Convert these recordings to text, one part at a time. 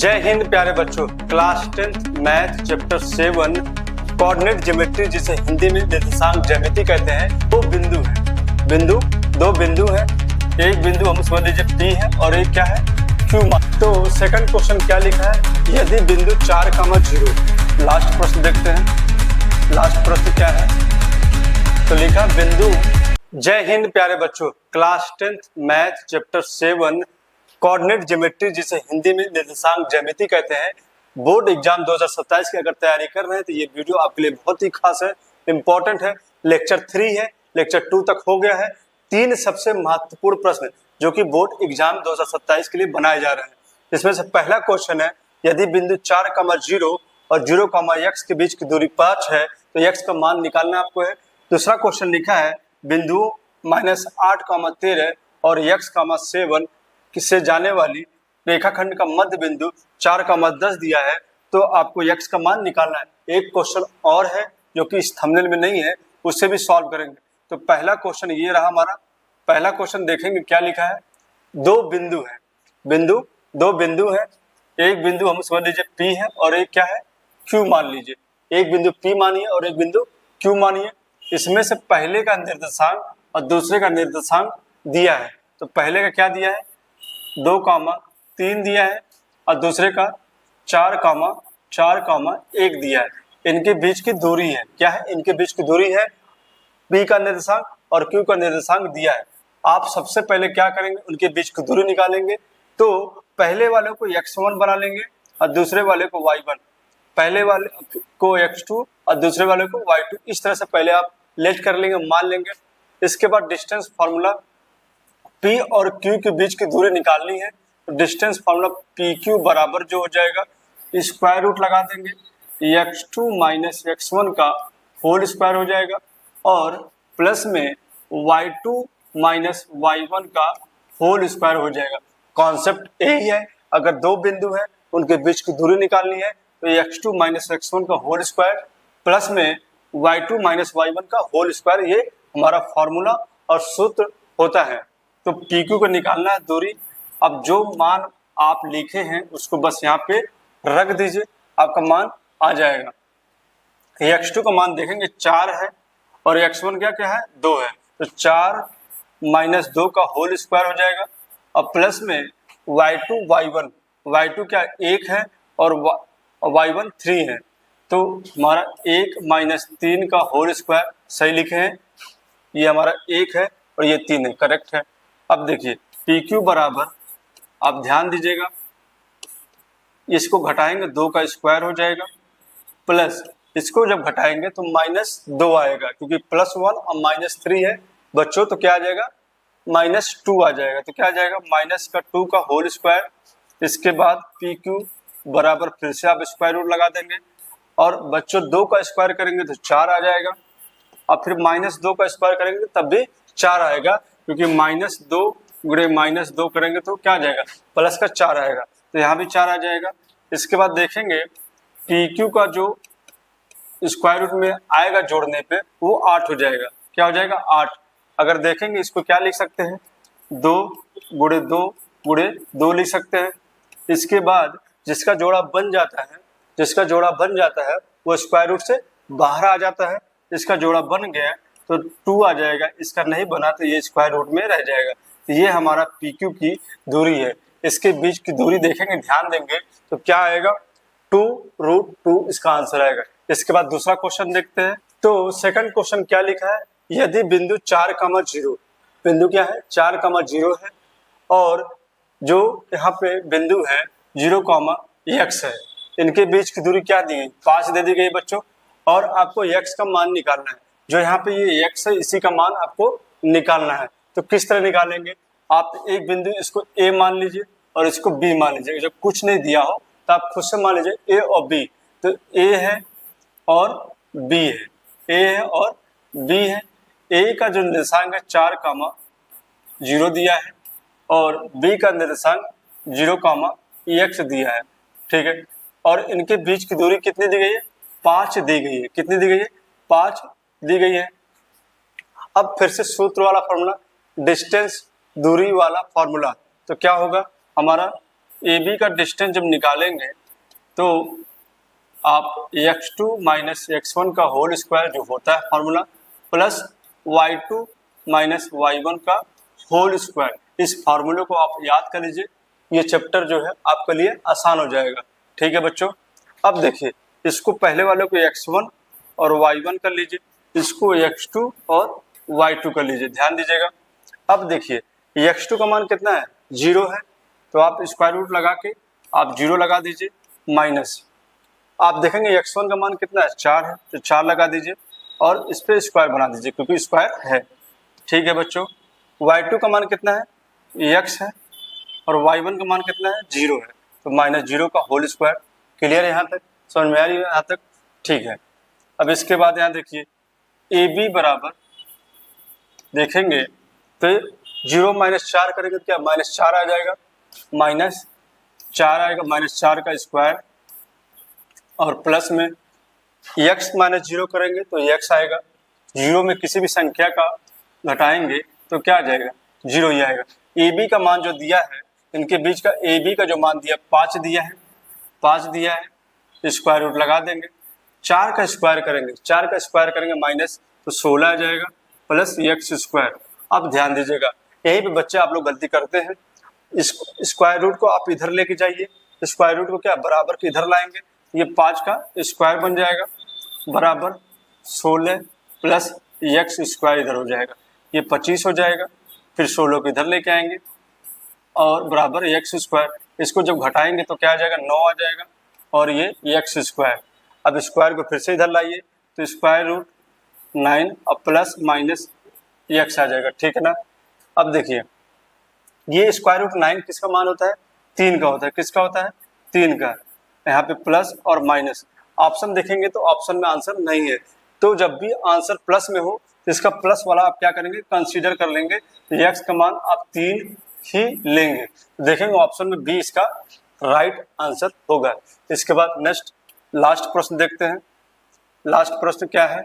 जय हिंद प्यारे बच्चों। Class 10th math chapter 7 coordinate geometry, जिसे हिंदी में निर्देशांक ज्यामिति कहते हैं। दो बिंदु है। एक बिंदु हम समझ लीजिए P है और एक क्या है Q। तो सेकंड क्वेश्चन क्या लिखा है, यदि बिंदु 4,0, लास्ट प्रश्न देखते हैं। लास्ट प्रश्न क्या है, तो लिखा बिंदु। जय हिंद प्यारे बच्चों। Class 10th math chapter 7 coordinate geometry, जिसे हिंदी में निर्देशांक ज्यामिति कहते हैं, बोर्ड एग्जाम 2027 की अगर तैयारी कर रहे हैं तो ये वीडियो आपके लिए बहुत ही खास है, इंपॉर्टेंट है। लेक्चर 3 है, लेक्चर 2 तक हो गया है। 3 सबसे महत्वपूर्ण प्रश्न जो कि बोर्ड एग्जाम 2027 के लिए बनाए जा रहे हैं। इसमें से पहला क्वेश्चन है, यदि बिंदु 4,0 और 0,x के बीच की दूरी 5 है तो x का मान निकालना आपको है। दूसरा क्वेश्चन लिखा है, बिंदु -8,13 और x,7 से जाने वाली रेखाखंड का मध्य बिंदु 4,10 दिया है, तो आपको x का मान निकालना है। एक क्वेश्चन और है जो कि इस थंबनेल में नहीं है, उससे भी सॉल्व करेंगे। तो पहला क्वेश्चन ये रहा हमारा। पहला क्वेश्चन देखेंगे क्या लिखा है। दो बिंदु है। एक बिंदु हम समझ लीजिए P है और एक क्या है Q मान लीजिए। एक बिंदु P मानिए और एक बिंदु Q मानिए। इसमें से पहले का निर्देशांक और दूसरे का निर्देशांक दिया है। तो पहले का क्या दिया है 2,3 दिया है और दूसरे का 4,1 दिया है। इनके बीच की दूरी है, क्या है, इनके बीच की दूरी है P का निर्देशांक और Q का निर्देशांक दिया है। आप सबसे पहले क्या करेंगे, उनके बीच की दूरी निकालेंगे। तो पहले वाले को x1 बना लेंगे और दूसरे वाले को y1, पहले वाले को x2 और दूसरे वाले को y2। इस तरह से पहले आप लेट कर लेंगे, मान लेंगे। इसके बाद डिस्टेंस फार्मूला P और Q के बीच की दूरी निकालनी है। तो डिस्टेंस फार्मूला PQ बराबर जो हो जाएगा, स्क्वायर रूट लगा देंगे, x2 - x1 का होल स्क्वायर हो जाएगा और प्लस में y2 - y1 का होल स्क्वायर हो जाएगा। कॉन्सेप्ट यही है, अगर दो बिंदु है उनके बीच की दूरी निकालनी है तो x2 - x1 का होल स्क्वायर प्लस में y2 - y1 का होल स्क्वायर, ये हमारा फॉर्मूला और सूत्र होता है। तो PQ को निकालना है दूरी। अब जो मान आप लिखे हैं उसको बस यहाँ पे रख दीजिए, आपका मान आ जाएगा। x2 का मान देखेंगे 4 है और x1 क्या है 2 है। तो 4 - 2 का होल स्क्वायर हो जाएगा और प्लस में y2 y1 क्या 1 है और y1 3 है। तो हमारा 1 - 3 का होल स्क्वायर सही लिखे हैं, ये हमारा 1 है और ये 3 है, करेक्ट है। अब देखिए PQ बराबर, आप ध्यान दीजिएगा, इसको घटाएंगे 2 का स्क्वायर हो जाएगा प्लस इसको जब घटाएंगे तो -2 आएगा, क्योंकि +1 और -3 है बच्चों, तो क्या आ जाएगा -2 आ जाएगा। तो क्या आ जाएगा -2 का होल स्क्वायर। इसके बाद PQ बराबर फिर से आप स्क्वायर रूट लगा देंगे और बच्चों 2 का स्क्वायर करेंगे तो 4 आ जाएगा और फिर -2 का स्क्वायर करेंगे तब भी 4 आएगा, क्योंकि -2 गुणे -2 करेंगे तो क्या आ जाएगा प्लस का 4 आएगा। तो यहाँ भी 4 आ जाएगा। इसके बाद देखेंगे PQ का जो स्क्वायर रूट में आएगा जोड़ने पे वो 8 हो जाएगा। क्या हो जाएगा 8। अगर देखेंगे इसको क्या लिख सकते हैं 2 गुणे 2 लिख सकते हैं। इसके बाद जिसका जोड़ा बन जाता है वो स्क्वायर रूट से बाहर आ जाता है। इसका जोड़ा बन गया तो 2 आ जाएगा, इसका नहीं बना तो ये स्क्वायर रूट में रह जाएगा। तो ये हमारा PQ की दूरी है। इसके बीच की दूरी देखेंगे, ध्यान देंगे तो क्या आएगा 2√2 इसका आंसर आएगा। इसके बाद दूसरा क्वेश्चन देखते हैं। तो सेकंड क्वेश्चन क्या लिखा है, यदि बिंदु 4,0, बिंदु क्या है 4,0 है और जो यहाँ पे बिंदु है 0,x है, इनके बीच की दूरी क्या दी गई 5 दे दी गई बच्चों, और आपको x का मान निकालना है। जो यहाँ पे ये x है इसी का मान आपको निकालना है। तो किस तरह निकालेंगे, आप एक बिंदु इसको A मान लीजिए और इसको B मान लीजिए। जब कुछ नहीं दिया हो तो आप खुद से मान लीजिए A और B। तो A है और B है, A है और B है। A का जो निर्देशांक है 4,0 दिया है और B का निर्देशांक 0,x दिया है, ठीक है। और इनके बीच की दूरी कितनी दी गई है 5 दी गई है। कितनी दी गई है 5 दी गई है। अब फिर से सूत्र वाला फॉर्मूला, डिस्टेंस दूरी वाला फॉर्मूला। तो क्या होगा हमारा ए बी का डिस्टेंस जब निकालेंगे तो आप x2 माइनस x1 का होल स्क्वायर जो होता है formula plus y2 minus y1 का होल स्क्वायर, इस फार्मूले को आप याद कर लीजिए। ये चैप्टर जो है आपके लिए आसान हो जाएगा। ठीक है बच्चों, अब देखिए इसको पहले वाले को x1 और y1 कर लीजिए, इसको x2 और y2 कर लीजिए। ध्यान दीजिएगा, अब देखिए x2 का मान कितना है, 0 है, तो आप स्क्वायर रूट लगा के आप 0 लगा दीजिए, माइनस आप देखेंगे x1 का मान कितना है, 4 है, तो 4 लगा दीजिए और इस पर स्क्वायर बना दीजिए क्योंकि स्क्वायर है। ठीक है बच्चों, y2 का मान कितना है, x है, और y1 का मान कितना है, 0 है, तो माइनस 0 का होल स्क्वायर। क्लियर है यहाँ तक, समझ में आ रही है यहाँ तक? ठीक है, अब इसके बाद यहाँ देखिए ए बी बराबर देखेंगे तो 0 माइनस 4 करेंगे तो क्या -4 आ जाएगा, -4 आएगा, -4 का स्क्वायर और प्लस में x माइनस 0 करेंगे तो x आएगा। 0 में किसी भी संख्या का घटाएंगे तो क्या आ जाएगा, 0 ही आएगा। ए बी का मान जो दिया है, इनके बीच का ए बी का जो मान दिया 5 दिया है, 5 दिया है, स्क्वायर रूट लगा देंगे। 4 का स्क्वायर करेंगे, 4 का स्क्वायर करेंगे माइनस तो 16 आ जाएगा प्लस x स्क्वायर। अब ध्यान दीजिएगा, यहीं पे बच्चे आप लोग गलती करते हैं, इस स्क्वायर रूट को आप इधर लेके जाइए, स्क्वायर रूट को क्या बराबर के इधर लाएंगे, ये 5 का स्क्वायर बन जाएगा बराबर 16 प्लस x स्क्वायर इधर हो जाएगा, ये 25 हो जाएगा, फिर 16 को इधर लेके आएंगे और बराबर x स्क्वायर। इसको जब घटाएंगे तो क्या आ जाएगा, 9 आ जाएगा और ये x स्क्वायर। अब स्क्वायर को फिर से इधर लाइए तो स्क्वायर रूट 9 और प्लस माइनस x आ जाएगा। ठीक है ना, अब देखिए ये स्क्वायर रूट 9 किसका मान होता है, 3 का होता है। किसका होता है, 3 का। यहाँ पे प्लस और माइनस, ऑप्शन देखेंगे तो ऑप्शन में आंसर नहीं है, तो जब भी आंसर प्लस में हो तो इसका प्लस वाला आप क्या करेंगे, कंसीडर कर लेंगे, तो x का मान आप 3 ही लेंगे। देखेंगे ऑप्शन में बी इसका राइट आंसर होगा। इसके बाद नेक्स्ट लास्ट प्रश्न देखते हैं। लास्ट प्रश्न क्या है,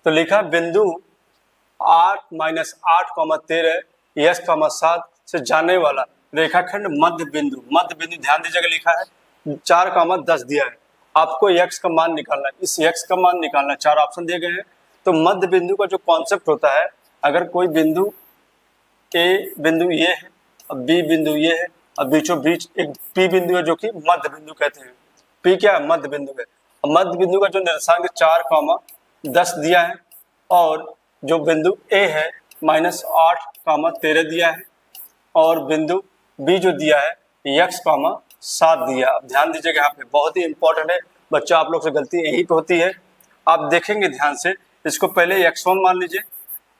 तो लिखा बिंदु 8 माइनस 8,13 यस 7 से जाने वाला रेखाखंड मध्य बिंदु ध्यान दीजिएगा, लिखा है 4,10 दिया है, आपको x का मान निकालना है। इस x का मान निकालना है, 4 ऑप्शन दिए गए हैं। तो मध्य बिंदु का जो कॉन्सेप्ट होता है, अगर कोई बिंदु ए बिंदु ये है और बी बिंदु ये है और बीचों बीच एक पी बिंदु है जो कि मध्य बिंदु कहते हैं। पी क्या है, मध्य बिंदु है। और मध्य बिंदु का जो निर्देशांक 4,10 दिया है और जो बिंदु ए है -8,13 दिया है और बिंदु बी जो दिया है x, 7 दिया। अब ध्यान दीजिएगा, यहाँ पे बहुत ही इंपॉर्टेंट है बच्चा, आप लोग से गलती यहीं पे होती है। आप देखेंगे ध्यान से, इसको पहले x1 मान लीजिए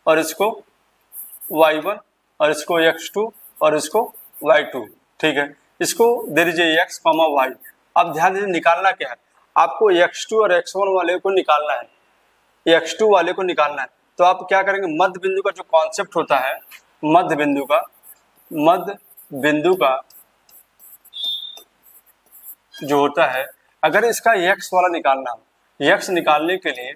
और इसको y1 और इसको x2 और इसको y2। ठीक है, इसको दे दीजिए x, y। अब ध्यान दीजिए निकालना क्या है, आपको x2 और x1 वाले को निकालना है, x2 वाले को निकालना है। तो आप क्या करेंगे, मध्य बिंदु का जो कॉन्सेप्ट होता है, मध्य बिंदु का जो होता है, अगर इसका x वाला निकालना हो, x निकालने के लिए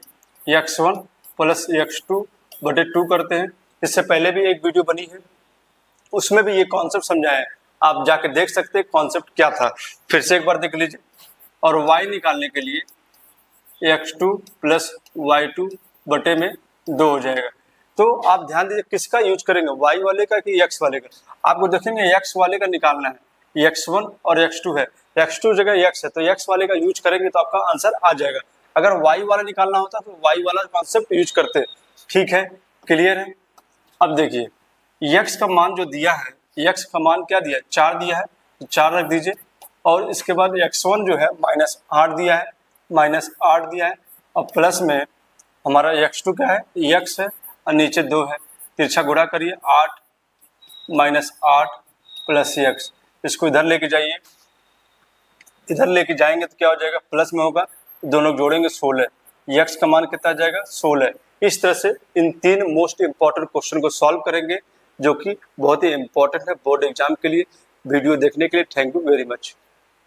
x1 प्लस x2 बटे 2 करते हैं। इससे पहले भी एक वीडियो बनी है, उसमें भी ये कॉन्सेप्ट समझाया है, आप जाके देख सकते हैं कॉन्सेप्ट क्या था, फिर से एक बार देख लीजिए। और y निकालने के लिए x2 प्लस y2 बटे में 2 हो जाएगा। तो आप ध्यान दीजिए किसका यूज करेंगे, y वाले का कि x वाले का। आपको देखेंगे x वाले का निकालना है, x1 और x2 है, x2 जगह x है तो x वाले का यूज करेंगे तो आपका आंसर आ जाएगा। अगर y वाला निकालना होता तो y वाला कॉन्सेप्ट यूज करते। ठीक है, क्लियर है। अब देखिए x का मान जो दिया है, x का मान क्या दिया है, 4 दिया है, तो 4 रख दीजिए। और इसके बाद x1 जो है -8 दिया है, -8 दिया है और प्लस में हमारा x2 क्या है, x है और नीचे 2 है, तिरछा गुणा करिए, 8 -8 प्लस x। इसको इधर लेके जाइए, इधर लेके जाएंगे तो क्या हो जाएगा, प्लस में होगा, दोनों जोड़ेंगे 16, x का मान कितना आ जाएगा, 16। इस तरह से इन 3 मोस्ट इंपॉर्टेंट क्वेश्चन को सॉल्व करेंगे, जो कि बहुत ही इंपॉर्टेंट है बोर्ड एग्जाम के लिए। वीडियो देखने के लिए थैंक यू वेरी मच।